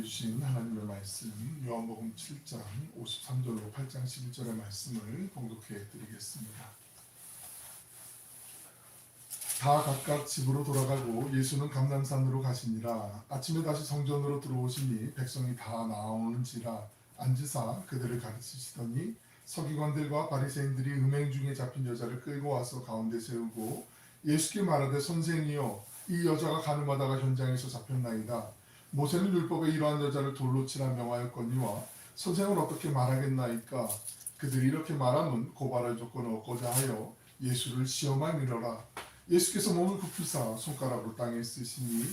주신 하나님의 말씀 요한복음 7장 53절로 8장 11절의 말씀을 봉독해 드리겠습니다. 다 각각 집으로 돌아가고 예수는 감람산으로 가시니라. 아침에 다시 성전으로 들어오시니 백성이 다 나오는지라 앉으사 그들을 가르치시더니 서기관들과 바리새인들이 음행 중에 잡힌 여자를 끌고 와서 가운데 세우고 예수께 말하되 선생이여 이 여자가 가늠하다가 현장에서 잡혔나이다. 모세는 율법에 이러한 여자를 돌로 치라 명하였거니와 선생은 어떻게 말하겠나이까. 그들이 이렇게 말하면 고발할 조건을 얻고자 하여 예수를 시험하니라. 예수께서 몸을 굽히사 손가락으로 땅에 쓰시니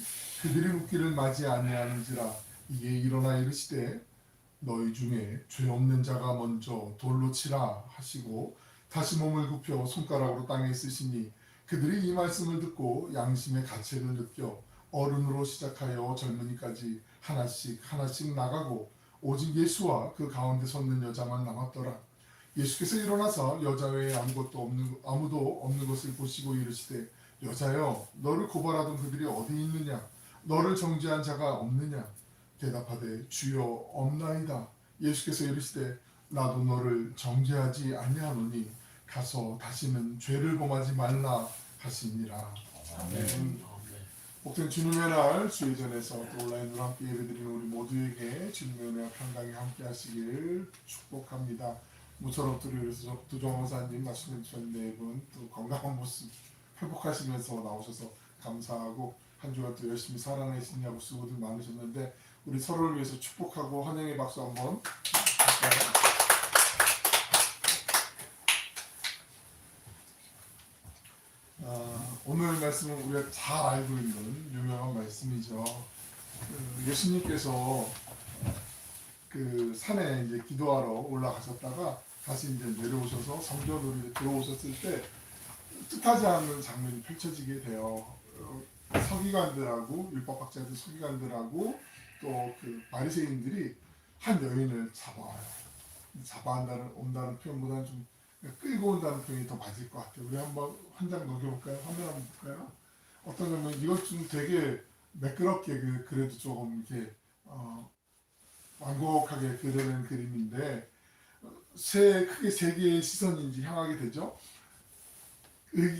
그들이 묻기를 맞이 아니하는지라. 이에 일어나 이르시되 너희 중에 죄 없는 자가 먼저 돌로 치라 하시고 다시 몸을 굽혀 손가락으로 땅에 쓰시니 그들이 이 말씀을 듣고 양심의 가책을 느껴 어른으로 시작하여 젊은이까지 하나씩 나가고 오직 예수와 그 가운데 섰는 여자만 남았더라. 예수께서 일어나서 여자 외에 아무도 없는 것을 보시고 이르시되 여자여 너를 고발하던 그들이 어디 있느냐? 너를 정죄한 자가 없느냐? 대답하되 주여 없나이다. 예수께서 이르시되 나도 너를 정죄하지 아니하노니 가서 다시는 죄를 범하지 말라 하시니라. 아멘. 복된 주님의 날 수요전에서 또 온라인으로 함께 예배드리는 우리 모두에게 주님의 은혜와 평강이 함께 하시길 축복합니다. 모처럼 들으셔서 두종 원사님 말씀 주신 네 분 또 건강한 모습 회복하시면서 나오셔서 감사하고 한 주간 또 열심히 살아내시냐고 수고들 많으셨는데 우리 서로를 위해서 축복하고 환영의 박수 한번 할까요? 오늘 말씀은 우리가 잘 알고 있는 유명한 말씀이죠. 예수님께서 그 산에 이제 기도하러 올라가셨다가 다시 이제 내려오셔서 성전으로 이제 들어오셨을 때 뜻하지 않은 장면이 펼쳐지게 돼요. 서기관들하고 율법학자들 서기관들하고 또 그 바리새인들이 한 여인을 온다는 표현보다는 좀 끌고 온다는 표현이 더 맞을 것 같아요. 우리 한번 한 장 넘겨볼까요? 화면 한번 볼까요? 어떤 장면, 이것 좀 되게 매끄럽게 그래도 조금 이렇게 완곡하게 그려낸 그림인데 크게 세 개의 시선이 이제 향하게 되죠.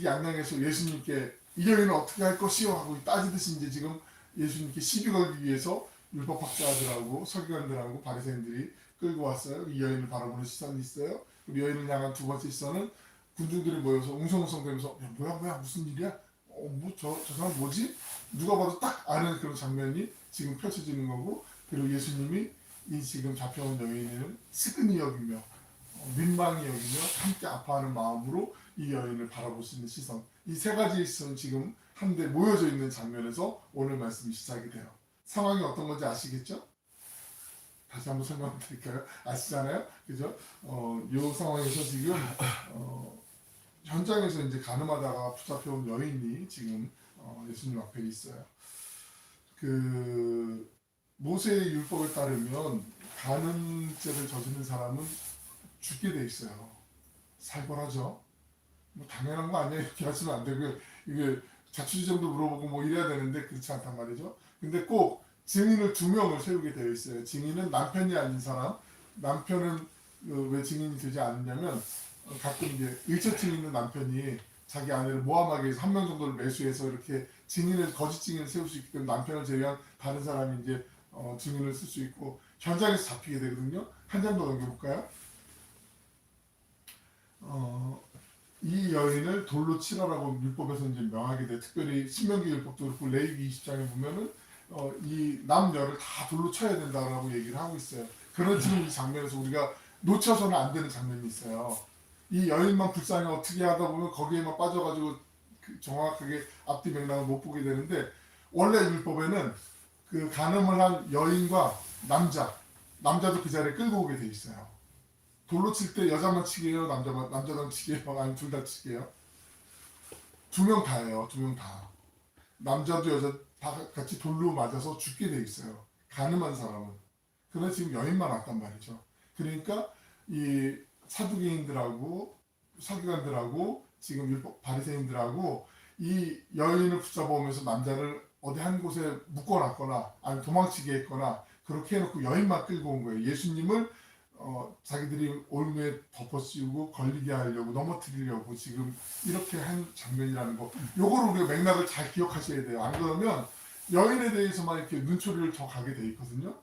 양양에서 예수님께 이 여인은 어떻게 할 것이요 하고 따지듯이 이제 지금 예수님께 시비 걸기 위해서 율법학자들하고 서기관들하고 바리새인들이 끌고 왔어요. 이 여인을 바라보는 시선이 있어요. 우리 여인을 향한 두 번째 시선은 군중들이 모여서 웅성웅성대면서 뭐야 무슨 일이야? 저 사람 뭐지? 누가 봐도 딱 아는 그런 장면이 지금 펼쳐지는 거고, 그리고 예수님이 이 지금 잡혀온 여인을 측은히 여기며 민망히 여기며 함께 아파하는 마음으로 이 여인을 바라보시는 시선, 이 세 가지 시선 지금 한데 모여져 있는 장면에서 오늘 말씀이 시작이 돼요. 상황이 어떤 건지 아시겠죠? 다시 한번 설명을 드릴까요? 아시잖아요? 그죠? 이 상황에서 지금 현장에서 이제 가늠하다가 붙잡혀온 여인이 지금 예수님 앞에 있어요. 그 모세의 율법에 따르면 간음죄를 저지른 사람은 죽게 돼 있어요. 살벌하죠? 뭐 당연한 거 아니에요? 이렇게 하시면 안 되고요. 이게 자초지종도 물어보고 뭐 이래야 되는데 그렇지 않단 말이죠. 근데 꼭 증인을 2명을 세우게 되어 있어요. 증인은 남편이 아닌 사람, 남편은 왜 증인이 되지 않느냐면 가끔 이제 일처증 있는 남편이 자기 아내를 모함하기 위해서 1명 정도를 매수해서 이렇게 거짓 증인을 세울 수 있기 때문에 남편을 제외한 다른 사람이 이제 증인을 쓸 수 있고 현장에서 잡히게 되거든요. 한 장 더 넘겨볼까요? 이 여인을 돌로 치라라고 율법에서 이제 명하게 돼. 특별히 신명기 율법도 그렇고 레위기 20장에 보면은 이 남녀를 다 돌로 쳐야 된다라고 얘기를 하고 있어요. 그런 지금 이 장면에서 우리가 놓쳐서는 안 되는 장면이 있어요. 이 여인만 불쌍히 어떻게 하다 보면 거기에만 빠져가지고 정확하게 앞뒤 맥락을 못 보게 되는데, 원래 율법에는 그 간음을 한 여인과 남자도 그 자리에 끌고 오게 돼 있어요. 돌로 칠 때 여자만 치게요? 남자만 치게요? 아니 둘 다 치게요? 2명 다예요. 2명 다. 남자도 여자 다 같이 돌로 맞아서 죽게 돼 있어요. 간음한 사람은. 그런데 지금 여인만 왔단 말이죠. 그러니까 이 사두개인들하고 서기관들하고 지금 율법 바리새인들하고 이 여인을 붙잡아오면서 남자를 어디 한 곳에 묶어놨거나 아니면 도망치게 했거나 그렇게 해놓고 여인만 끌고 온 거예요. 예수님을 자기들이 올무에 덮어씌우고 걸리게 하려고 넘어뜨리려고 지금 이렇게 한 장면이라는 거. 요거를 우리가 맥락을 잘 기억하셔야 돼요. 안 그러면 여인에 대해서만 이렇게 눈초리를 더 가게 돼 있거든요.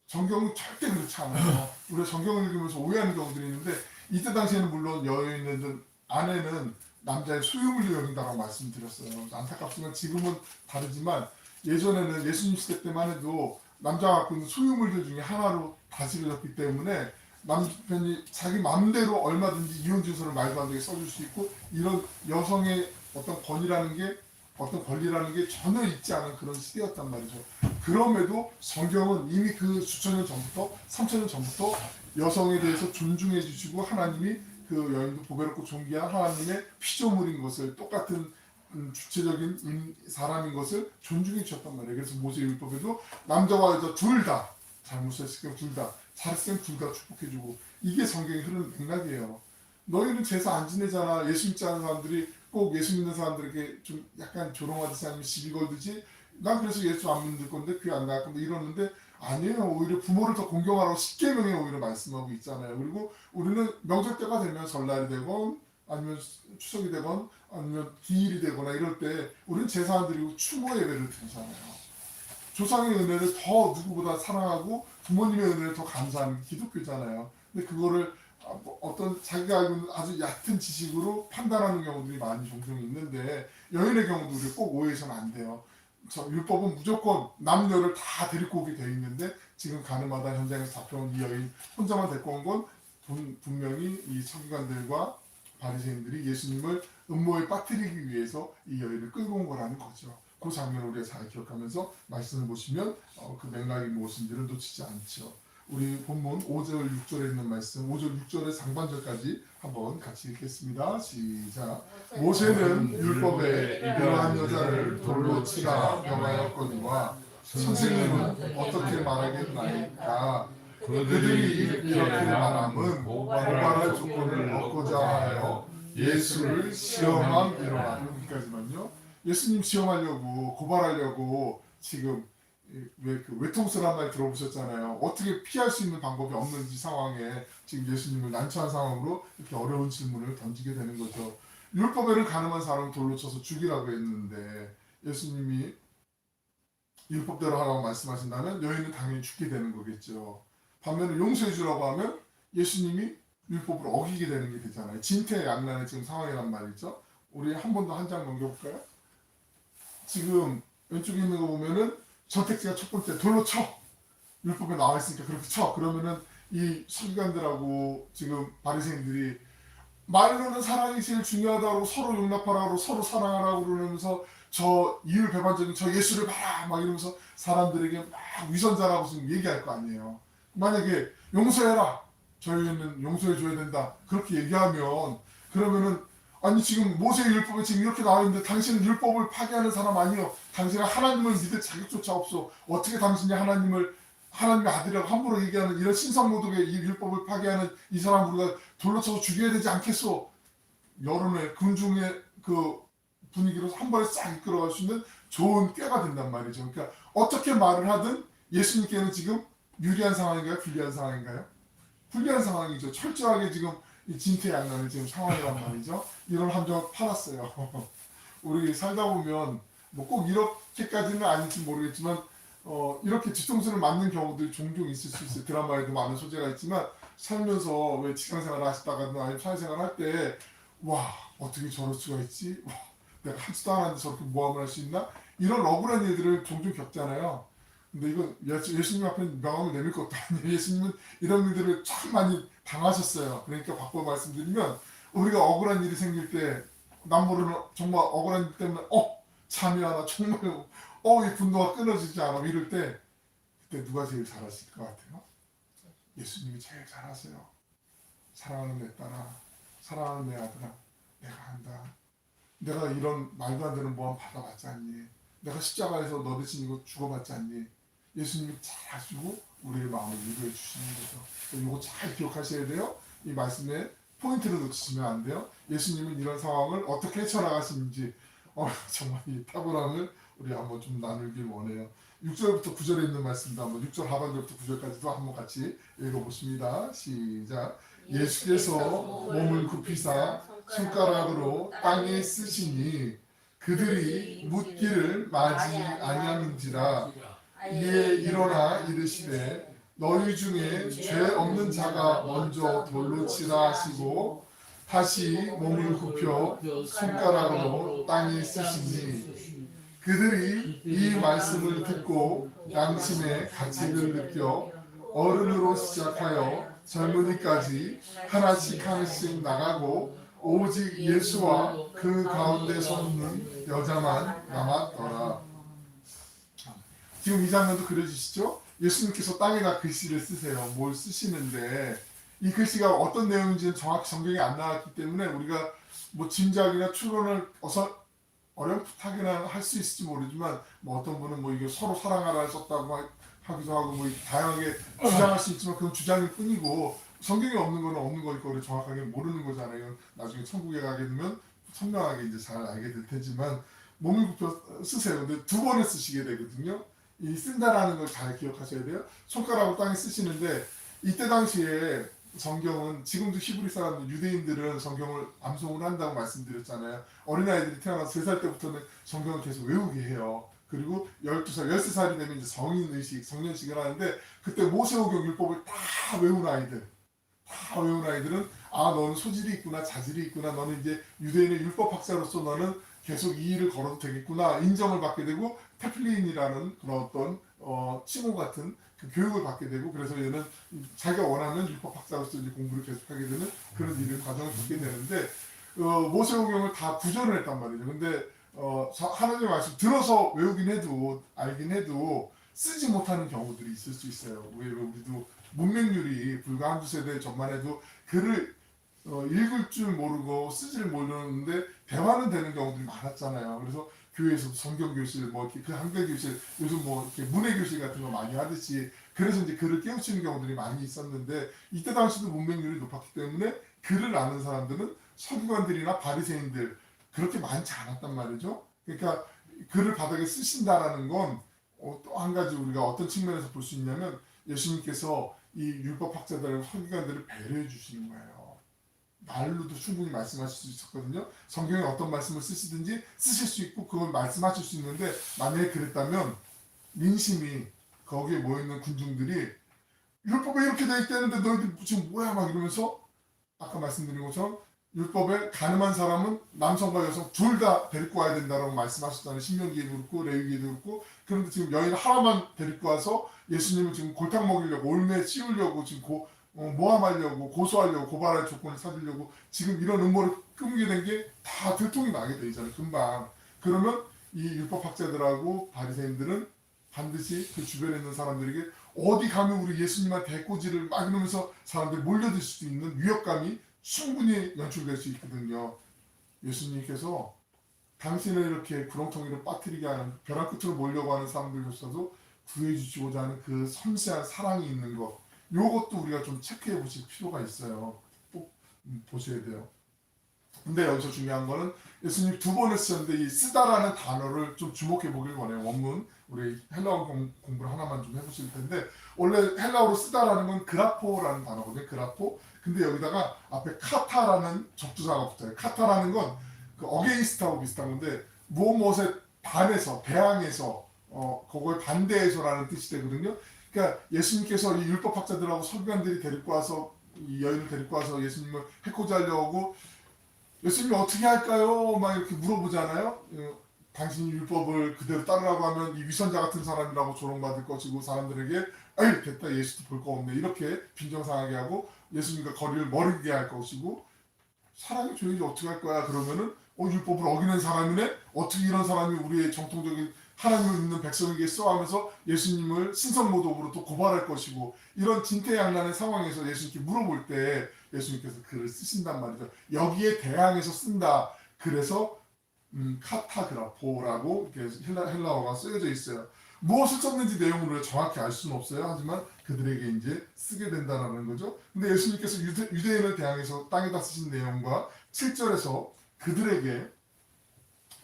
성경은 절대 그렇지 않아요. 우리가 성경을 읽으면서 오해하는 경우들이 있는데 이때 당시에는 물론 여인은 아내는 남자의 소유물로 여긴다고 말씀드렸어요. 안타깝지만 지금은 다르지만 예전에는 예수님 시대 때만 해도 남자가 갖고 있는 소유물들 중에 하나로 다스려졌기 때문에 남편이 자기 마음대로 얼마든지 이혼 증서를 말도 안 되게 써줄 수 있고 이런 여성의 어떤 권리라는 게 전혀 있지 않은 그런 시대였단 말이죠. 그럼에도 성경은 이미 그 수천 년 전부터 3천 년 전부터 여성에 대해서 존중해 주시고 하나님이 그 여인도 보배롭고 존귀한 하나님의 피조물인 것을 똑같은 주체적인 사람인 것을 존중해 주셨단 말이에요. 그래서 모세율법에도 남자와 여자 둘 다 잘못했을 둘 다 잘했으면 둘 다 축복해주고 이게 성경이 흐르는 맥락이에요. 너희는 제사 안 지내잖아. 예수 믿지 않는 사람들이 꼭 예수 믿는 사람들에게 좀 약간 조롱하듯이 아니면 시비 걸듯이 난 그래서 예수 안 믿을 건데 교회 안 나갈 건데 이러는데 아니에요. 오히려 부모를 더 공경하라고 십계명에 오히려 말씀하고 있잖아요. 그리고 우리는 명절 때가 되면 설날이 되건 아니면 추석이 되건 아니면 기일이 되거나 이럴 때 우리는 제사 안 드리고 추모 예배를 드리잖아요. 조상의 은혜를 더 누구보다 사랑하고 부모님의 은혜를 더 감사하는 게 기독교잖아요. 근데 그거를 어떤 자기가 알고 있는 아주 얕은 지식으로 판단하는 경우들이 많이 종종 있는데 여인의 경우도 우리 꼭 오해해서는 안 돼요. 저 율법은 무조건 남녀를 다 데리고 오게 돼 있는데 지금 가늠하다 현장에서 잡혀온 이 여인 혼자만 데리고 온 건 분명히 이 서기관들과 바리새인들이 예수님을 음모에 빠뜨리기 위해서 이 여인을 끌고 온 거라는 거죠. 그 장면을 우리가 잘 기억하면서 말씀을 보시면 그 맥락이 무엇인지를 놓치지 않죠. 우리 본문 5절 6절에 있는 말씀 5절 6절의 상반절까지 한번 같이 읽겠습니다. 시작. 모세는 율법에 이러한 여자를 돌로 치라 명하였거니와 선생님은 어떻게 말하겠나이까. 그들이 이렇게 말함은 고발할 조건을 얻고자 하여 예수를 시험함이로라. 여기까지만요. 예수님 시험하려고 고발하려고 지금 왜 그 외통수란 말 들어보셨잖아요. 어떻게 피할 수 있는 방법이 없는지 상황에 지금 예수님을 난처한 상황으로 이렇게 어려운 질문을 던지게 되는 거죠. 율법에는 가늠한 사람을 돌로 쳐서 죽이라고 했는데 예수님이 율법대로 하라고 말씀하신다면 여인은 당연히 죽게 되는 거겠죠. 반면에 용서해 주라고 하면 예수님이 율법을 어기게 되는 게 되잖아요. 진퇴양난의 지금 상황이란 말이죠. 우리 한 번 더 한 장 넘겨볼까요? 지금 왼쪽에 있는 거 보면은 선택지가 첫 번째 돌로 쳐. 율법에 나와 있으니까 그렇게 쳐. 그러면은 이 서기관들하고 지금 바리새인들이 말로는 사랑이 제일 중요하다고 서로 용납하라고 서로 사랑하라고 그러면서 저 이율 배반적인 저 예수를 봐라 막 이러면서 사람들에게 막 위선자라고 지금 얘기할 거 아니에요. 만약에 용서해라. 저희는 용서해 줘야 된다. 그렇게 얘기하면 그러면은 아니 지금 모세의 율법에 지금 이렇게 나와 있는데 당신은 율법을 파괴하는 사람 아니요. 당신은 하나님을 믿을 자격조차 없어. 어떻게 당신이 하나님의 아들이라고 함부로 얘기하는 이런 신성모독의 이 율법을 파괴하는 이 사람 우리가 돌로 쳐서 죽여야 되지 않겠소. 여론의 군중의 그 분위기로 한 번에 싹 이끌어갈 수 있는 좋은 꾀가 된단 말이죠. 그러니까 어떻게 말을 하든 예수님께는 지금 유리한 상황인가요? 불리한 상황인가요? 불리한 상황이죠. 철저하게 지금 이 진퇴양난의 지금 상황이란 말이죠. 이런 함정을 팔았어요. 우리 살다 보면 뭐 꼭 이렇게까지는 아닐지 모르겠지만 이렇게 뒤통수를 맞는 경우들이 종종 있을 수 있어요. 드라마에도 많은 소재가 있지만 살면서 왜 직장생활을 하시다가든 아니면 사회생활 할 때 와 어떻게 저럴 수가 있지? 와, 내가 하지도 않았는데 저렇게 모함을 할 수 있나? 이런 억울한 일들을 종종 겪잖아요. 근데 이건 예수님 앞에 명함을 내밀 것도 아니에요. 예수님은 이런 일들을 참 많이 당하셨어요. 그러니까 바꿔 말씀드리면 우리가 억울한 일이 생길 때 남모르는 정말 억울한 일 때문에 참여하나 정말 이 분노가 끊어지지 않아 이럴 때 그때 누가 제일 잘하실 것 같아요? 예수님이 제일 잘하세요. 사랑하는 내 딸아, 사랑하는 내 아들아, 내가 안다. 내가 이런 말도 안 되는 모함 받아봤지 않니? 내가 십자가에서 너 대신 이거 죽어봤지 않니? 예수님이 잘 아시고 우리의 마음을 위로해 주시는 거죠. 이거 잘 기억하셔야 돼요. 이 말씀에 포인트를 놓치시면 안 돼요. 예수님은 이런 상황을 어떻게 헤쳐나가시는지 정말 이 탁월함을 우리 한번 좀 나누길 원해요. 6절부터 9절에 있는 말씀도 한번 6절 하반절부터 9절까지도 한번 같이 읽어보십니다. 시작. 예수께서 몸을 굽히사 손가락으로 땅에 쓰시니 그들이 묻기를 맞이 아니함인지라. 이에 일어나 이르시되 너희 중에 죄 없는 자가 먼저 돌로 치라 하시고 다시 몸을 굽혀 손가락으로 땅에 쓰시니 그들이 이 말씀을 듣고 양심의 가책을 느껴 어른으로 시작하여 젊은이까지 하나씩 하나씩 나가고 오직 예수와 그 가운데 섰는 여자만 남았더라. 지금 이 장면도 그려주시죠? 예수님께서 땅에다 글씨를 쓰세요. 뭘 쓰시는데 이 글씨가 어떤 내용인지는 정확히 성경에 안 나왔기 때문에 우리가 뭐 짐작이나 추론을 어렴풋하게나 할 수 있을지 모르지만 뭐 어떤 분은 뭐 이게 서로 사랑하라 썼다고 하기도 하고 뭐 다양하게 주장할 수 있지만 그건 주장일 뿐이고 성경에 없는 거는 없는 거일 거를 정확하게 모르는 거잖아요. 나중에 천국에 가게 되면 선명하게 이제 잘 알게 될 테지만 몸을 굽혀 쓰세요. 근데 두 번을 쓰시게 되거든요. 이 쓴다라는 걸 잘 기억하셔야 돼요. 손가락으로 땅에 쓰시는데 이때 당시에 성경은 지금도 히브리 사람들 유대인들은 성경을 암송을 한다고 말씀드렸잖아요. 어린아이들이 태어나서 3살 때부터는 성경을 계속 외우게 해요. 그리고 12살, 13살이 되면 이제 성인의식, 성년식을 하는데 그때 모세오경 율법을 다 외운 아이들은 아 너는 소질이 있구나 자질이 있구나 너는 이제 유대인의 율법 학자로서 너는 계속 이 일을 걸어도 되겠구나 인정을 받게 되고 테플린이라는 그런 어떤 칭호 같은 그 교육을 받게 되고 그래서 얘는 자기가 원하는 율법 학자로서 이제 공부를 계속하게 되는 그런 일을 과정을 겪게 되는데 모세오경을 다 구전을 했단 말이죠. 근데 하나님의 말씀 들어서 외우긴 해도 알긴 해도 쓰지 못하는 경우들이 있을 수 있어요. 왜 우리도 문맹률이 불과 한두 세대 전만 해도 글을 읽을 줄 모르고 쓰지를 모르는데 대화는 되는 경우들이 많았잖아요. 그래서 교회에서도 성경교실, 뭐 이렇게 그 한글교실, 요즘 뭐 이렇게 문해교실 같은 거 많이 하듯이 그래서 이제 글을 깨우치는 경우들이 많이 있었는데 이때 당시도 문맹률이 높았기 때문에 글을 아는 사람들은 서기관들이나 바리새인들 그렇게 많지 않았단 말이죠. 그러니까 글을 바닥에 쓰신다라는 건 또 한 가지 우리가 어떤 측면에서 볼 수 있냐면 예수님께서 이 율법학자들과 서기관들을 배려해 주시는 거예요. 말로도 충분히 말씀하실 수 있었거든요. 성경에 어떤 말씀을 쓰시든지 쓰실 수 있고 그걸 말씀하실 수 있는데 만약에 그랬다면 민심이 거기에 모여있는 군중들이 율법에 이렇게 돼 있다는데 너희들 지금 뭐야 막 이러면서 아까 말씀드린 것처럼 율법에 가늠한 사람은 남성과 여성 둘 다 데리고 와야 된다라고 말씀하셨잖아요. 신명기에도 그렇고 레위기에도 그렇고 그런데 지금 여인 하나만 데리고 와서 예수님을 지금 골탕 먹이려고 올매에 씌우려고 지금 모함하려고 고소하려고 고발할 조건을 찾으려고 지금 이런 음모를 꾸미게 된 게 다 들통이 나게 되잖아요. 금방. 그러면 이 율법학자들하고 바리새인들은 반드시 그 주변에 있는 사람들에게 어디 가면 우리 예수님한테 해코지를 막 이러면서 사람들이 몰려들 수도 있는 위협감이 충분히 연출될 수 있거든요. 예수님께서 당신을 이렇게 구렁텅이로 빠뜨리게 하는 벼랑 끝으로 몰려고 하는 사람들조차도 구해주시고자 하는 그 섬세한 사랑이 있는 것 요것도 우리가 좀 체크해 보실 필요가 있어요. 꼭 보셔야 돼요. 근데 여기서 중요한 거는 예수님 두 번을 쓰셨는데 이 쓰다라는 단어를 좀 주목해 보길 원해요. 원문 우리 헬라어 공부를 하나만 좀 해보실 텐데 원래 헬라어로 쓰다라는 건 그라포라는 단어거든요. 그라포. 근데 여기다가 앞에 카타라는 접두사가 붙어요. 카타라는 건 그 어게인스트하고 비슷한 건데 무엇에 반해서 대항해서 그거에 반대해서라는 뜻이 되거든요. 그러니까 예수님께서 이 율법학자들하고 서기관들이 데리고 와서 이 여인을 데리고 와서 예수님을 해코지 하려고 예수님이 어떻게 할까요? 막 이렇게 물어보잖아요. 당신이 율법을 그대로 따르라고 하면 이 위선자 같은 사람이라고 조롱받을 것이고 사람들에게 아이 됐다 예수도 볼 거 없네 이렇게 빈정상하게 하고 예수님과 거리를 멀게 할 것이고 사람이 조용히 어떻게 할 거야 그러면은 율법을 어기는 사람이네 어떻게 이런 사람이 우리의 정통적인 하나님을 믿는 백성에게 하면서 예수님을 신성모독으로 또 고발할 것이고 이런 진퇴양난의 상황에서 예수님께 물어볼 때 예수님께서 글을 쓰신단 말이죠. 여기에 대항해서 쓴다. 그래서 카타그라포라고 이렇게 헬라어가 쓰여져 있어요. 무엇을 썼는지 내용을 정확히 알 수는 없어요. 하지만 그들에게 이제 쓰게 된다는 거죠. 근데 예수님께서 유대인을 대항해서 땅에다 쓰신 내용과 7절에서 그들에게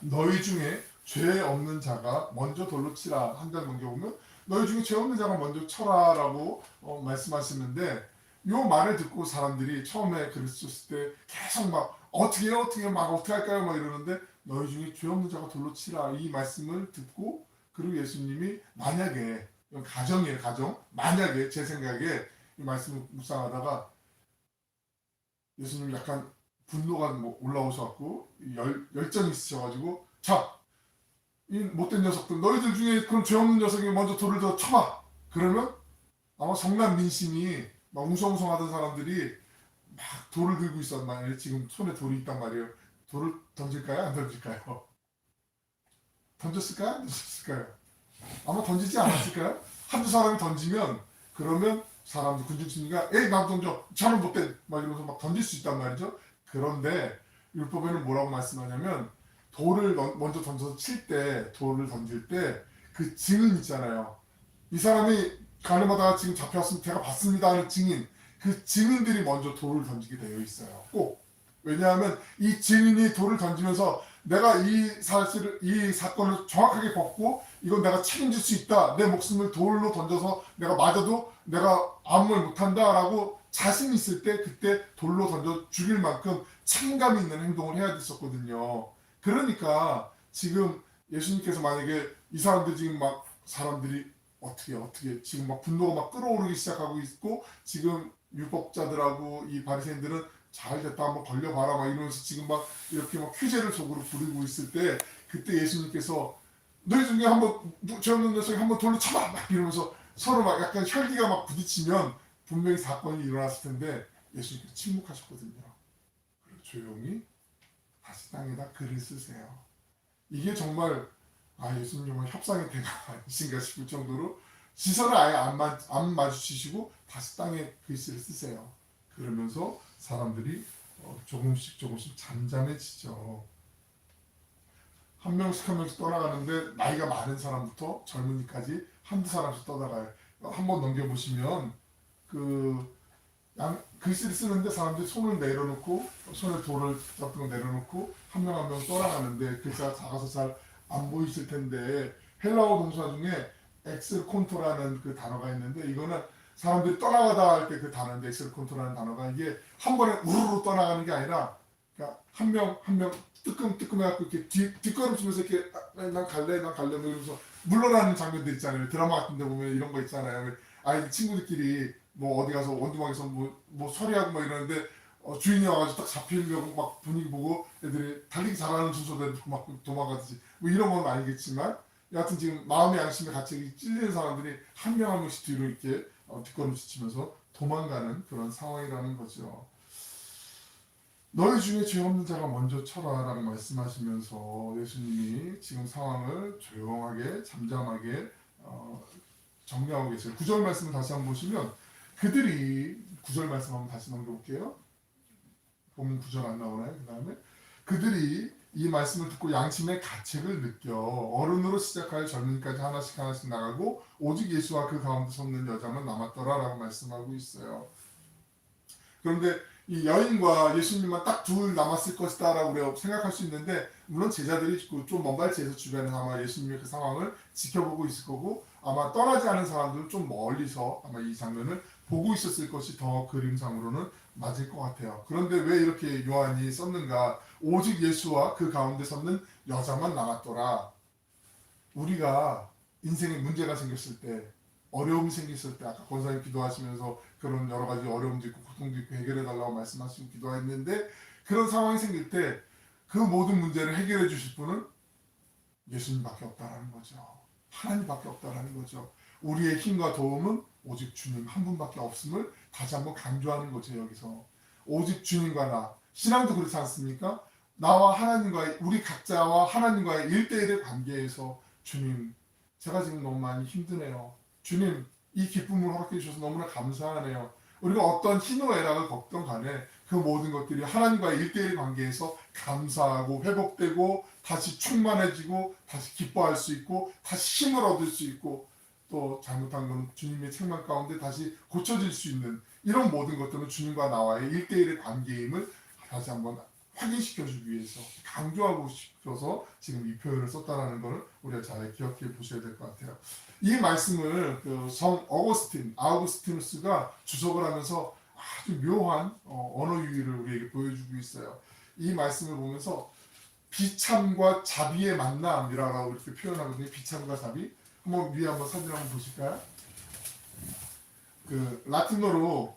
너희 중에 죄 없는 자가 먼저 돌로 치라. 한 장 넘겨보면 너희 중에 죄 없는 자가 먼저 쳐라라고 말씀하시는데, 요 말을 듣고 사람들이 처음에 그랬었을 때 계속 막 어떻게 할까요 막 이러는데, 너희 중에 죄 없는 자가 돌로 치라 이 말씀을 듣고, 그리고 예수님이 만약에, 이건 가정이에요, 가정. 만약에 제 생각에 이 말씀을 묵상하다가 예수님이 약간 분노가 뭐 올라오셔갖고 열정이 있으셔가지고, 자, 이 못된 녀석들, 너희들 중에 그런 죄 없는 녀석이 먼저 돌을 더 쳐봐. 그러면 아마 성난 민심이 막 웅성웅성하던 사람들이 막 돌을 들고 있었단 말이에요. 지금 손에 돌이 있단 말이에요. 돌을 던질까요? 안 던질까요? 던졌을까요? 안 던졌을까요? 아마 던지지 않았을까요? 한두 사람이 던지면, 그러면 사람들 군중심리가 에이 나도 던져, 저는 못된, 막 이러면서 막 던질 수 있단 말이죠. 그런데 율법에는 뭐라고 말씀하냐면, 돌을 먼저 던져서 칠 때, 돌을 던질 때 그 증인 있잖아요. 이 사람이 가늠하다가 지금 잡혀왔으면 제가 봤습니다 하는 증인, 그 증인들이 먼저 돌을 던지게 되어 있어요. 꼭. 왜냐하면 이 증인이 돌을 던지면서 내가 이 사건을 정확하게 벗고 이건 내가 책임질 수 있다, 내 목숨을 돌로 던져서 내가 맞아도 내가 아무 말 못한다라고 자신 있을 때, 그때 돌로 던져 죽일 만큼 책임감이 있는 행동을 해야 됐었거든요. 그러니까 지금 예수님께서 만약에 이 사람들 지금 막 사람들이 어떻게 지금 막 분노가 막 끓어오르기 시작하고 있고, 지금 율법자들하고 이 바리새인들은 잘 됐다 한번 걸려봐라 막 이러면서 지금 막 이렇게 막 휴재를 속으로 부리고 있을 때, 그때 예수님께서 너희 중에 한번 죄 없는 녀석이 한번 돌로 쳐봐 막 이러면서 서로 막 약간 혈기가 막 부딪히면 분명히 사건이 일어났을 텐데, 예수님께서 침묵하셨거든요. 그리고 조용히 다시 땅에다 글을 쓰세요. 이게 정말 예수님 정말 협상의 대가 아니신가 싶을 정도로 시선을 아예 안 마주치시고 다시 땅에 글씨를 쓰세요. 그러면서 사람들이 조금씩 잠잠해지죠. 한 명씩 떠나가는데 나이가 많은 사람부터 젊은이까지 한두 사람씩 떠나가요. 한번 넘겨보시면 글씨를 쓰는데 사람들이 손을 내려놓고, 손에 돌을 잡은 거 내려놓고 한 명 한 명 떠나가는데, 글씨가 작아서 잘 안 보이실 텐데 헬라어 동사 중에 엑셀콘토라는 그 단어가 있는데, 이거는 사람들이 떠나가다 할 때 그 단어인데, 엑셀콘토라는 단어가 이게 한 번에 우르르 떠나가는 게 아니라, 그러니까 한 명 한 명 뜨끔뜨끔해갖고 이렇게 뒷걸음치면서 이렇게 난 갈래 이러면서 물러나는 장면들 있잖아요. 드라마 같은 데 보면 이런 거 있잖아요. 친구들끼리 뭐 어디 가서 원두막에서 뭐 서리하고 막 이러는데, 주인이 와가지고 딱 잡히려고 막 분위기 보고 애들이 달리기 잘하는 순서대로 막 도망가듯이 뭐 이런 건 아니겠지만, 여하튼 지금 마음의 양심에 같이 찔리는 사람들이 한 명 한 명씩 뒤로 이렇게 뒷걸음질 치면서 도망가는 그런 상황이라는 거죠. 너희 중에 죄 없는 자가 먼저 쳐라라고 말씀하시면서 예수님이 지금 상황을 조용하게 잠잠하게 정리하고 계세요. 9절 말씀을 다시 한번 보시면, 그들이 9절 말씀 한번 다시 넘겨볼게요. 보면 9절 안 나오나요? 그 다음에 그들이 이 말씀을 듣고 양심의 가책을 느껴 어른으로 시작하여 젊은이까지 하나씩 나가고 오직 예수와 그 가운데 섰는 여자만 남았더라라고 말씀하고 있어요. 그런데 이 여인과 예수님만 딱 둘 남았을 것이다라고 생각할 수 있는데, 물론 제자들이 좀 먼 발치에서 주변에서 아마 예수님의 그 상황을 지켜보고 있을 거고, 아마 떠나지 않은 사람들은 좀 멀리서 아마 이 장면을 보고 있었을 것이 더 그림상으로는 맞을 것 같아요. 그런데 왜 이렇게 요한이 썼는가? 오직 예수와 그 가운데 섰는 여자만 남았더라. 우리가 인생에 문제가 생겼을 때, 어려움이 생겼을 때, 아까 권사님 기도하시면서 그런 여러 가지 어려움도 있고 고통도 있고 해결해 달라고 말씀하시고 기도했는데, 그런 상황이 생길 때 그 모든 문제를 해결해 주실 분은 예수님밖에 없다라는 거죠. 하나님밖에 없다라는 거죠. 우리의 힘과 도움은 오직 주님 한 분밖에 없음을 다시 한번 강조하는 거죠. 여기서 오직 주님과 나, 신앙도 그렇지 않습니까? 나와 하나님과의, 우리 각자와 하나님과의 1대1의 관계에서, 주님 제가 지금 너무 많이 힘드네요. 주님 이 기쁨을 허락해 주셔서 너무나 감사하네요. 우리가 어떤 희노애락을 겪던 간에 그 모든 것들이 하나님과의 1대1 관계에서 감사하고 회복되고 다시 충만해지고 다시 기뻐할 수 있고 다시 힘을 얻을 수 있고, 또 잘못한 건 주님의 책망 가운데 다시 고쳐질 수 있는 이런 모든 것들은 주님과 나와의 1대1의 관계임을 다시 한번 확인시켜주기 위해서 강조하고 싶어서 지금 이 표현을 썼다라는 것을 우리가 잘 기억해 보셔야 될 것 같아요. 이 말씀을 그 성 아우구스티누스가 주석을 하면서 아주 묘한 언어 유희를 우리에게 보여주고 있어요. 이 말씀을 보면서 비참과 자비의 만남이라고 이렇게 표현하거든요. 비참과 자비. 한번 위에 한번 사진 한번 보실까요? 그 라틴어로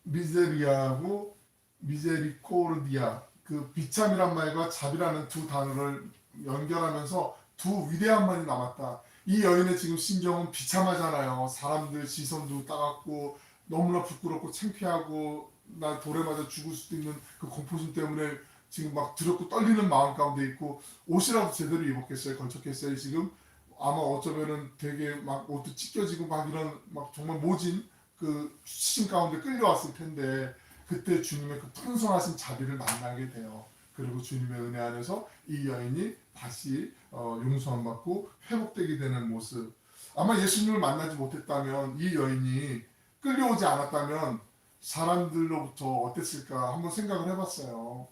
미제리아하고 미제리코르디아, 그 비참이란 말과 자비라는 두 단어를 연결하면서 두 위대한 말이 남았다. 이 여인의 지금 심정은 비참하잖아요. 사람들 시선도 따갑고 너무나 부끄럽고 창피하고 나 돌에 맞아 죽을 수도 있는 그 공포심 때문에 지금 막 두렵고 떨리는 마음 가운데 있고 옷이라도 제대로 입었겠어요? 걸쳤겠어요? 지금 아마 어쩌면은 되게 막 옷도 찢겨지고 막 이런 막 정말 모진 그 수심 가운데 끌려왔을 텐데 그때 주님의 그 풍성하신 자비를 만나게 돼요. 그리고 주님의 은혜 안에서 이 여인이 다시 용서함 받고 회복되게 되는 모습. 아마 예수님을 만나지 못했다면 이 여인이 끌려오지 않았다면 사람들로부터 어땠을까 한번 생각을 해봤어요.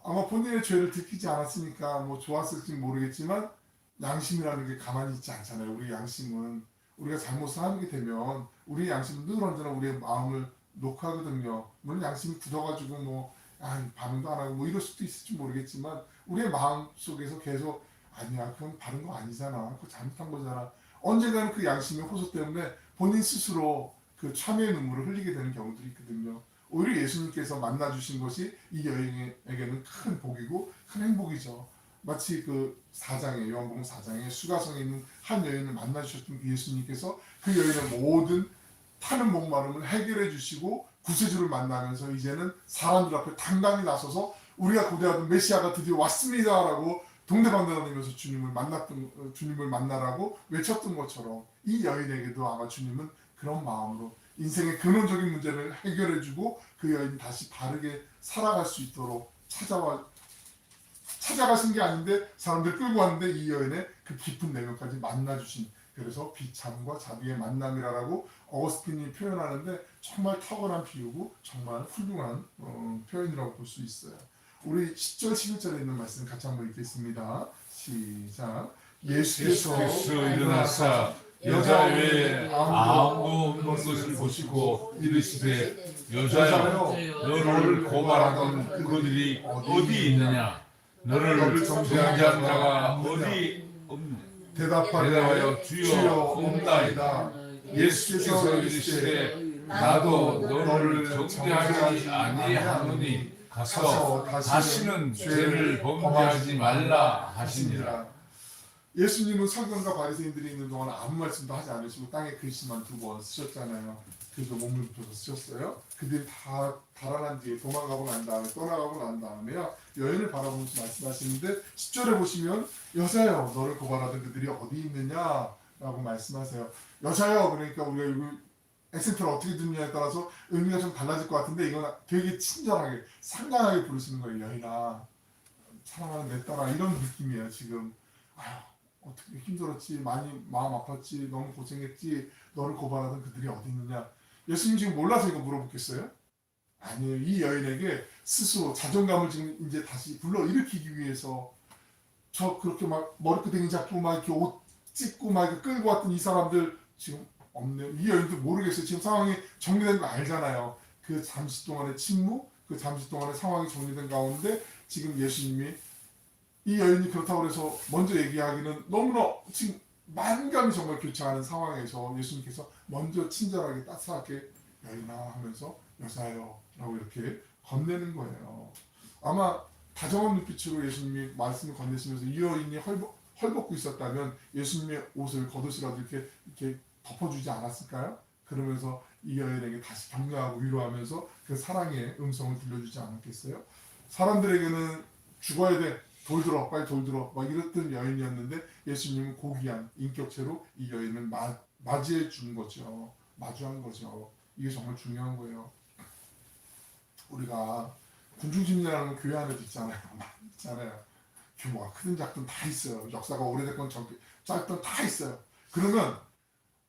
아마 본인의 죄를 들키지 않았으니까 뭐 좋았을지 모르겠지만 양심이라는 게 가만히 있지 않잖아요. 우리 양심은 우리가 잘못을 하게 되면 우리 양심은 늘 언제나 우리의 마음을 녹화하거든요. 물론 양심이 굳어가지고 뭐 반응도 안 하고 뭐 이럴 수도 있을지 모르겠지만 우리의 마음 속에서 계속 아니야 그건 바른 거 아니잖아 그거 잘못한 거잖아 언젠가는 그 양심의 호소 때문에 본인 스스로 그 참회의 눈물을 흘리게 되는 경우들이 있거든요. 오히려 예수님께서 만나주신 것이 이 여인에게는 큰 복이고 큰 행복이죠. 마치 그 4장에 요한복음 4장에 수가성에 있는 한 여인을 만나주셨던 예수님께서 그 여인의 모든 타는 목마름을 해결해 주시고 구세주를 만나면서 이제는 사람들 앞에 당당히 나서서 우리가 고대하던 메시아가 드디어 왔습니다라고 동네방네다니면서 주님을 만나라고 외쳤던 것처럼 이 여인에게도 아마 주님은 그런 마음으로 인생의 근원적인 문제를 해결해주고 그 여인이 다시 바르게 살아갈 수 있도록 찾아가신 게 아닌데 사람들 끌고 왔는데 이 여인의 그 깊은 내면까지 만나주신 그래서 비참과 자비의 만남이라고 어거스틴이 표현하는데 정말 탁월한 비유고 정말 훌륭한 표현이라고 볼 수 있어요. 우리 10절 11절에 있는 말씀 같이 한번 읽겠습니다. 시작. 예수께서 일어나사 여자 외에 아무도 없는 것을 보시고 이르시되 여자여 너를 고발하던 그들이 어디 있느냐 너를 정죄한 자가 어디 없느냐 대답하여 주여 없나이다. 예수께서 이르시되 나도 너를 정죄하지 아니하노니 가서 다시는 죄를 범죄하지 말라 하시니라. 예수님은 서기관과 바리새인들이 있는 동안 아무 말씀도 하지 않으시고 땅에 글씨만 2번 쓰셨잖아요. 그래서 몸을 눕혀서 쓰셨어요. 그들이 다 달아난 뒤에 도망가고 난 다음에 떠나가고 난 다음에요. 여인을 바라보면서 말씀하시는데 10절에 보시면 여자여 너를 고발하던 그들이 어디 있느냐라고 말씀하세요. 여자여 그러니까 우리가 이거 액센트를 어떻게 듣느냐에 따라서 의미가 좀 달라질 것 같은데 이건 되게 친절하게 상냥하게 부르시는 거예요. 여인아 사랑하는 내 딸아 이런 느낌이에요. 지금 아휴 어떻게 힘들었지 많이 마음 아팠지 너무 고생했지 너를 고발하던 그들이 어디 있느냐. 예수님 지금 몰라서 이거 물어보겠어요? 아니에요. 이 여인에게 스스로 자존감을 지금 이제 다시 불러일으키기 위해서 저 그렇게 막 머리끄댕이 잡고 막 이렇게 옷 찢고 막 이렇게 끌고 왔던 이 사람들 지금 없네요. 이 여인도 모르겠어요. 지금 상황이 정리된 거 알잖아요. 그 잠시 동안의 침묵, 그 잠시 동안의 상황이 정리된 가운데 지금 예수님이 이 여인이 그렇다고 해서 먼저 얘기하기는 너무나 지금 만감이 정말 교차하는 상황에서 예수님께서 먼저 친절하게 따스하게 여인아 하면서 여자여 라고 이렇게 건네는 거예요. 아마 다정한 눈빛으로 예수님이 말씀을 건네시면서 이 여인이 헐벗고 있었다면 예수님의 옷을 겉옷이라도 이렇게 덮어주지 않았을까요? 그러면서 이 여인에게 다시 격려하고 위로하면서 그 사랑의 음성을 들려주지 않았겠어요? 사람들에게는 죽어야 돼. 돌 들어 빨리 돌 들어 막 이랬던 여인이었는데 예수님은 고귀한 인격체로 이 여인을 맞이해 준 거죠. 마주한 거죠. 이게 정말 중요한 거예요. 우리가 군중심리라는 교회 안에도 있잖아요. 있잖아요. 규모가 크든 작든 다 있어요. 역사가 오래됐건 짧든 다 있어요. 그러면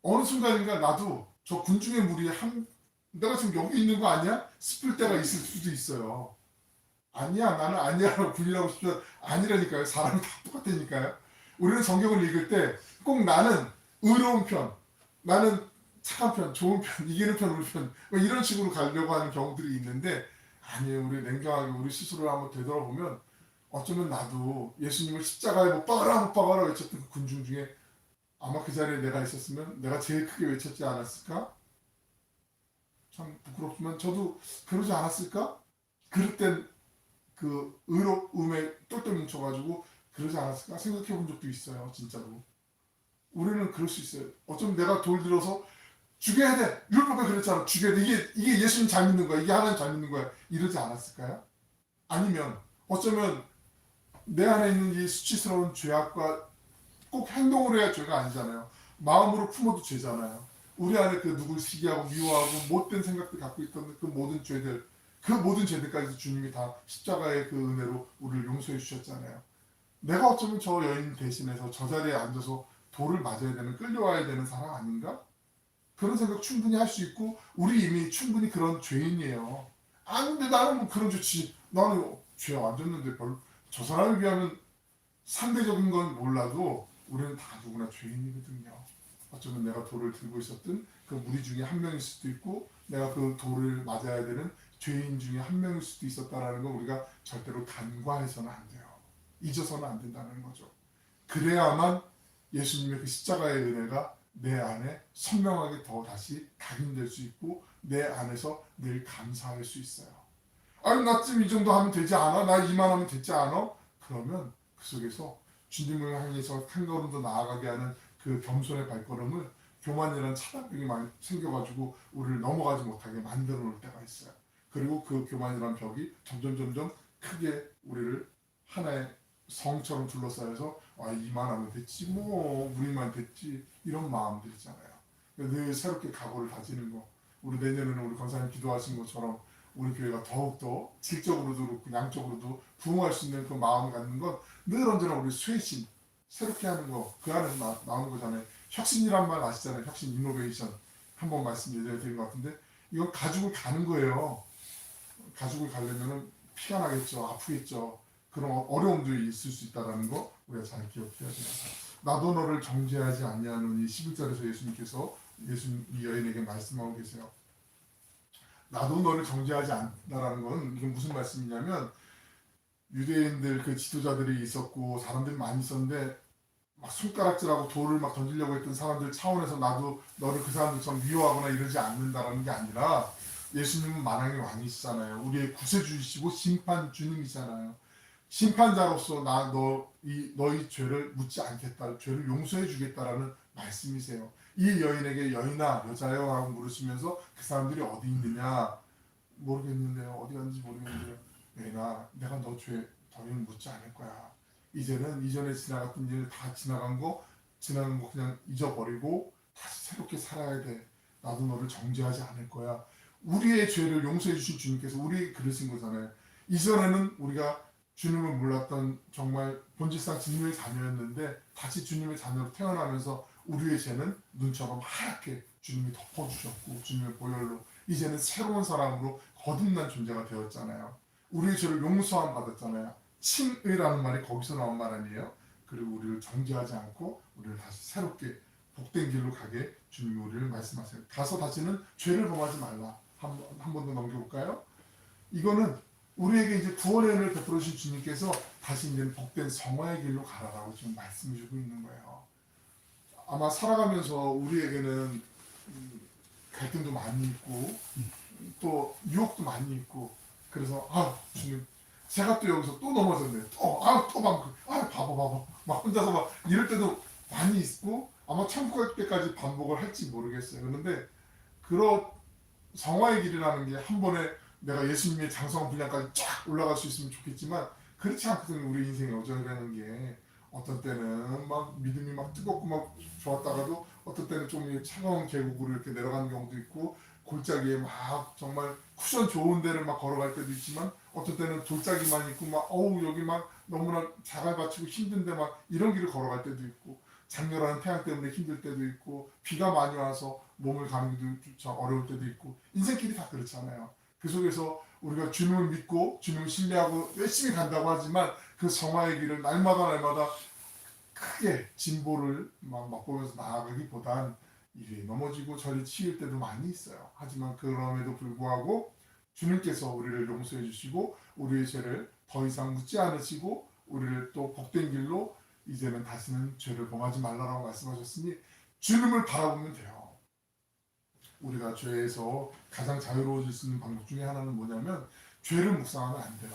어느 순간인가 나도 저 군중의 무리에 내가 지금 여기 있는 거 아니야? 싶을 때가 있을 수도 있어요. 아니야, 나는 아니야라고 군인하고 싶지만 아니라니까요. 사람은 다 똑같다니까요. 우리는 성경을 읽을 때 꼭 나는 의로운 편, 나는 착한 편, 좋은 편, 이기는 편, 우리 편, 뭐 이런 식으로 가려고 하는 경우들이 있는데 아니에요. 우리 냉정하게 우리 스스로를 한번 되돌아보면 어쩌면 나도 예수님을 십자가에 못 박아라 못 박아라 외쳤던 그 군중 중에 아마 그 자리에 내가 있었으면 내가 제일 크게 외쳤지 않았을까? 참 부끄럽지만 저도 그러지 않았을까? 그럴 땐 그 의로움에 똘똘 뭉쳐가지고 그러지 않았을까 생각해 본 적도 있어요. 진짜로. 우리는 그럴 수 있어요. 어쩌면 내가 돌 들어서 죽여야 돼. 율법에 그랬잖아. 죽여야 돼. 이게 예수님 잘 믿는 거야. 이게 하나님 잘 믿는 거야. 이러지 않았을까요? 아니면 어쩌면 내 안에 있는 이 수치스러운 죄악과 꼭 행동으로 해야 죄가 아니잖아요. 마음으로 품어도 죄잖아요. 우리 안에 그 누굴 시기하고 미워하고 못된 생각들 갖고 있던 그 모든 죄들, 그 모든 죄들까지 주님이 다 십자가의 그 은혜로 우리를 용서해 주셨잖아요. 내가 어쩌면 저 여인 대신해서 저 자리에 앉아서 돌을 맞아야 되는, 끌려와야 되는 사람 아닌가? 그런 생각 충분히 할 수 있고 우리 이미 충분히 그런 죄인이에요. 아 근데 나는 뭐 그런 죄치 나는 죄 안 졌는데 별로 저 사람에 비하면 상대적인 건 몰라도 우리는 다 누구나 죄인이거든요. 어쩌면 내가 돌을 들고 있었던 그 무리 중에 한 명일 수도 있고 내가 그 돌을 맞아야 되는 죄인 중에 한 명일 수도 있었다라는 걸 우리가 절대로 간과해서는 안 돼요. 잊어서는 안 된다는 거죠. 그래야만 예수님의 그 십자가의 은혜가 내 안에 선명하게 더 다시 각인될 수 있고 내 안에서 늘 감사할 수 있어요. 아니 나 지금 이 정도 하면 되지 않아? 나 이만하면 되지 않아? 그러면 그 속에서 주님을 향해서 한 걸음 더 나아가게 하는 그 겸손의 발걸음을 교만이라는 차단병이 많이 생겨가지고 우리를 넘어가지 못하게 만들어 놓을 때가 있어요. 그리고 그 교만이라는 벽이 점점 크게 우리를 하나의 성처럼 둘러싸여서 아 이만하면 됐지 뭐 우리만 됐지 이런 마음들이잖아요. 늘 새롭게 각오를 다지는 거. 우리 내년에는 우리 권사님 기도하신 것처럼 우리 교회가 더욱더 질적으로도 그렇고 양적으로도 부흥할 수 있는 그 마음을 갖는 건 늘 언제나 우리 쇄신 새롭게 하는 거 그 안에서 나오는 거잖아요. 혁신이란 말 아시잖아요. 혁신 이노베이션 한 번 말씀 예전에 드린 것 같은데 이건 가죽을 가는 거예요. 가죽을 가려면 피가 나겠죠. 아프겠죠. 그런 어려움도 있을 수 있다는 거 우리가 잘 기억해야 돼요. 나도 너를 정죄하지 아니하노니 11절에서 예수님께서 이 여인에게 말씀하고 계세요. 나도 너를 정죄하지 않는다라는 건 이게 무슨 말씀이냐면 유대인들 그 지도자들이 있었고 사람들이 많이 있었는데 막 손가락질하고 돌을 막 던지려고 했던 사람들 차원에서 나도 너를 그 사람들처럼 미워하거나 이러지 않는다라는 게 아니라 예수님은 만왕의 왕이시잖아요. 우리의 구세주이시고 심판주님이잖아요. 심판자로서 너희 죄를 묻지 않겠다. 죄를 용서해 주겠다라는 말씀이세요. 이 여인에게 여인아 여자여 하고 물으시면서 그 사람들이 어디 있느냐 모르겠는데요. 어디 갔는지 모르겠는데요. 여인아 내가 너 죄 더는 묻지 않을 거야. 이제는 이전에 지나갔던 일 다 지나간 거 그냥 잊어버리고 다시 새롭게 살아야 돼. 나도 너를 정죄하지 않을 거야. 우리의 죄를 용서해 주신 주님께서 우리에게 그러신 거잖아요. 이전에는 우리가 주님을 몰랐던 정말 본질상 주님의 자녀였는데 다시 주님의 자녀로 태어나면서 우리의 죄는 눈처럼 하얗게 주님이 덮어주셨고 주님의 보혈로 이제는 새로운 사람으로 거듭난 존재가 되었잖아요. 우리의 죄를 용서함 받았잖아요. 칭의라는 말이 거기서 나온 말 아니에요. 그리고 우리를 정죄하지 않고 우리를 다시 새롭게 복된 길로 가게 주님이 우리를 말씀하세요. 가서 다시는 죄를 범하지 말라. 한 번 더 넘겨볼까요? 이거는 우리에게 이제 구원의 은혜를 베풀어 주신 주님께서 다시 이제 복된 성화의 길로 가라라고 지금 말씀해 주고 있는 거예요. 아마 살아가면서 우리에게는 갈등도 많이 있고 또 유혹도 많이 있고 그래서 주님 제가 또 여기서 또 넘어졌네. 또 바보 막 혼자서 막 이럴 때도 많이 있고 아마 천국 갈 때까지 반복을 할지 모르겠어요. 그런데 그런 성화의 길이라는 게 한 번에 내가 예수님의 장성한 분량까지 쫙 올라갈 수 있으면 좋겠지만 그렇지 않거든. 우리 인생의 여정이라는 게 어떤 때는 막 믿음이 막 뜨겁고 막 좋았다가도 어떤 때는 좀 차가운 계곡으로 이렇게 내려가는 경우도 있고 골짜기에 막 정말 쿠션 좋은 데를 막 걸어갈 때도 있지만 어떤 때는 돌짜기만 있고 막 여기 막 너무나 자갈 받치고 힘든데 막 이런 길을 걸어갈 때도 있고 장렬한 태양 때문에 힘들 때도 있고 비가 많이 와서 몸을 가누기도 어려울 때도 있고 인생길이 다 그렇잖아요. 그 속에서 우리가 주님을 믿고 주님을 신뢰하고 열심히 간다고 하지만 그 성화의 길을 날마다 크게 진보를 맛보면서 나아가기보단 이리 넘어지고 저리 치일 때도 많이 있어요. 하지만 그럼에도 불구하고 주님께서 우리를 용서해 주시고 우리의 죄를 더 이상 묻지 않으시고 우리를 또 복된 길로 이제는 다시는 죄를 범하지 말라라고 말씀하셨으니 주님을 바라보면 돼요. 우리가 죄에서 가장 자유로워질 수 있는 방법 중에 하나는 뭐냐면 죄를 묵상하면 안 돼요.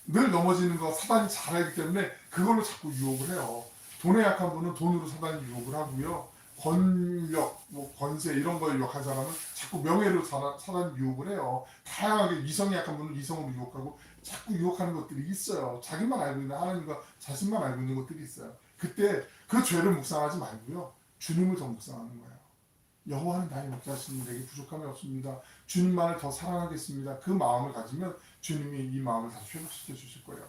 늘 넘어지는 거 사단이 잘 알기 때문에 그걸로 자꾸 유혹을 해요. 돈에 약한 분은 돈으로 사단이 유혹을 하고요. 권력, 권세 이런 거에 유혹한 사람은 자꾸 명예로 사단이 유혹을 해요. 다양하게 이성이 약한 분은 이성으로 유혹하고 자꾸 유혹하는 것들이 있어요. 자기만 알고 있는 하나님과 자신만 알고 있는 것들이 있어요. 그때 그 죄를 묵상하지 말고요. 주님을 더 묵상하는 거예요. 여호와는 나의 목자시니 내게 부족함이 없습니다. 주님만을 더 사랑하겠습니다. 그 마음을 가지면 주님이 이 마음을 다시 회복시켜 주실 거예요.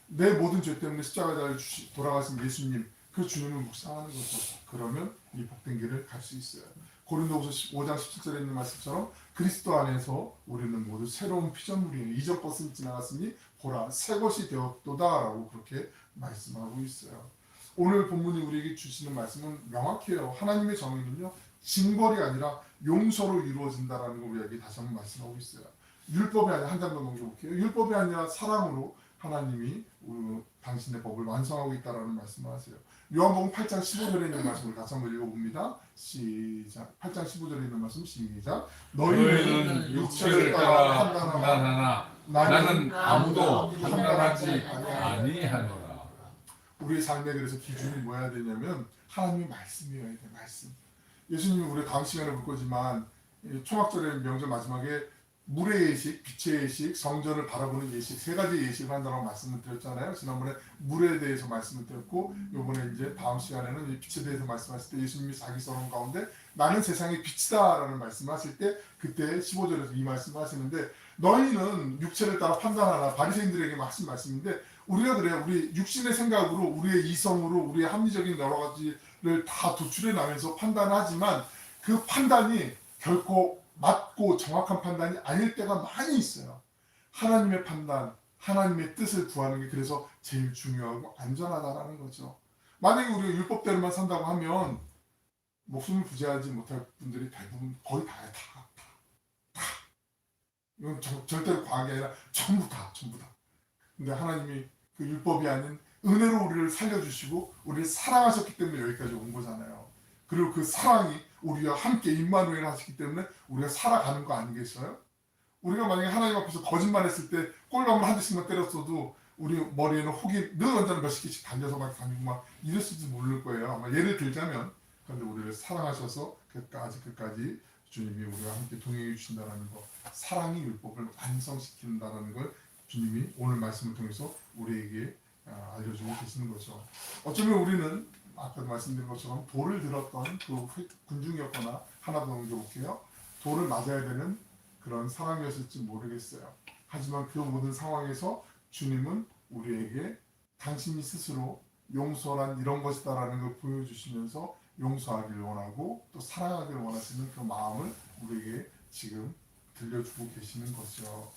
내 모든 죄 때문에 십자가에 돌아가신 예수님, 그 주님을 묵상하는 거죠. 그러면 이 복된 길을 갈 수 있어요. 고린도후서 5장 17절에 있는 말씀처럼 그리스도 안에서 우리는 모두 새로운 피조물이에요. 이전 것은 지나갔으니 보라 새 것이 되었도다라고 그렇게 말씀하고 있어요. 오늘 본문이 우리에게 주시는 말씀은 명확해요. 하나님의 정의는요. 징벌이 아니라 용서로 이루어진다라는 걸 우리에게 다시 한번 말씀하고 있어요. 율법이 아니라 한 장 더 넘겨볼게요. 율법이 아니라 사랑으로 하나님이 당신의 법을 완성하고 있다라는 말씀을 하세요. 요한복음 8장 15절에 있는 말씀을 같이 한번 읽어봅니다. 시작. 8장 15절에 있는 말씀 시작. 너희는 육체를 따라 판단하나 나는 아무도 판단하지 아니하노라. 우리의 삶에 그래서 기준이 뭐야 되냐면 하나님의 말씀이어야 돼. 말씀. 예수님이 우리 다음 시간에 볼 거지만 초막절의 명절 마지막에 물의 예식, 빛의 예식, 성전을 바라보는 예식 세 가지 예식을 한다고 말씀을 드렸잖아요. 지난번에 물에 대해서 말씀을 드렸고 이번에 이제 다음 시간에는 빛에 대해서 말씀하실 때 예수님이 자기 서론 가운데 나는 세상의 빛이다라는 말씀을 하실 때 그때 15절에서 이 말씀을 하시는데 너희는 육체를 따라 판단하라 바리새인들에게 하신 말씀인데 우리가 그래요. 우리 육신의 생각으로 우리의 이성으로 우리의 합리적인 여러 가지를 다 도출해 나면서 판단하지만 그 판단이 결코 맞고 정확한 판단이 아닐 때가 많이 있어요. 하나님의 판단, 하나님의 뜻을 구하는 게 그래서 제일 중요하고 안전하다라는 거죠. 만약에 우리가 율법대로만 산다고 하면 목숨을 부지하지 못할 분들이 대부분 거의 다예요. 다. 이건 절대로 과학이 아니라 전부 다. 근데 하나님이 그 율법이 아닌 은혜로 우리를 살려주시고 우리를 사랑하셨기 때문에 여기까지 온 거잖아요. 그리고 그 사랑이 우리와 함께 임마누엘 하시기 때문에 우리가 살아가는 거 아니겠어요? 우리가 만약에 하나님 앞에서 거짓말했을 때 꼴감을 한 대씩만 때렸어도 우리 머리에는 혹이 늘 언제나 몇십 개씩 달려서 막 다니고 막 이랬을지 모를 거예요. 아마 예를 들자면 그런데 우리를 사랑하셔서 끝까지 주님이 우리와 함께 동행해 주신다는 거 사랑이 율법을 완성시킨다는 걸 주님이 오늘 말씀을 통해서 우리에게 알려주고 계시는 거죠. 어쩌면 우리는 아까도 말씀드린 것처럼 돌을 들었던 그 군중이었거나 하나 더 넘겨볼게요. 돌을 맞아야 되는 그런 상황이었을지 모르겠어요. 하지만 그 모든 상황에서 주님은 우리에게 당신이 스스로 용서란 이런 것이다라는 걸 보여주시면서 용서하기를 원하고 또 사랑하기를 원하시는 그 마음을 우리에게 지금 들려주고 계시는 거죠.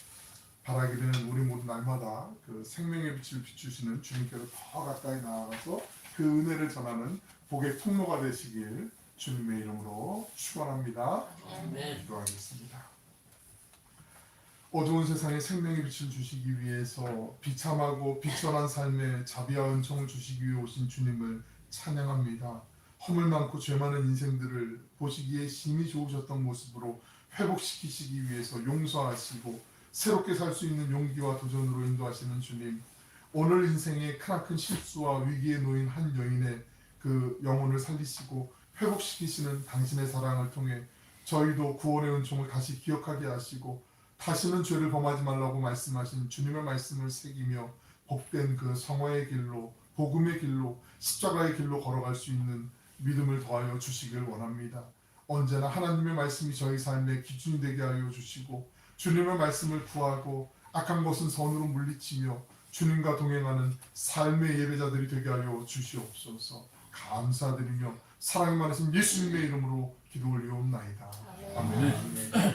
바라기는 우리 모두 날마다 그 생명의 빛을 비추시는 주님께로 더 가까이 나아가서 그 은혜를 전하는 복의 통로가 되시길 주님의 이름으로 축원합니다. 기도하겠습니다. 어두운 세상에 생명의 빛을 주시기 위해서 비참하고 비천한 삶에 자비와 은총을 주시기 위해 오신 주님을 찬양합니다. 허물 많고 죄 많은 인생들을 보시기에 심히 좋으셨던 모습으로 회복시키시기 위해서 용서하시고 새롭게 살 수 있는 용기와 도전으로 인도하시는 주님, 오늘 인생의 크나큰 실수와 위기에 놓인 한 여인의 그 영혼을 살리시고 회복시키시는 당신의 사랑을 통해 저희도 구원의 은총을 다시 기억하게 하시고 다시는 죄를 범하지 말라고 말씀하신 주님의 말씀을 새기며 복된 그 성화의 길로 복음의 길로 십자가의 길로 걸어갈 수 있는 믿음을 더하여 주시길 원합니다. 언제나 하나님의 말씀이 저희 삶의 기준이 되게 하여 주시고 주님의 말씀을 구하고 악한 것은 선으로 물리치며 주님과 동행하는 삶의 예배자들이 되게 하여 주시옵소서. 감사드리며 사랑이 많으신 예수님의 이름으로 기도 올리옵나이다. 아멘.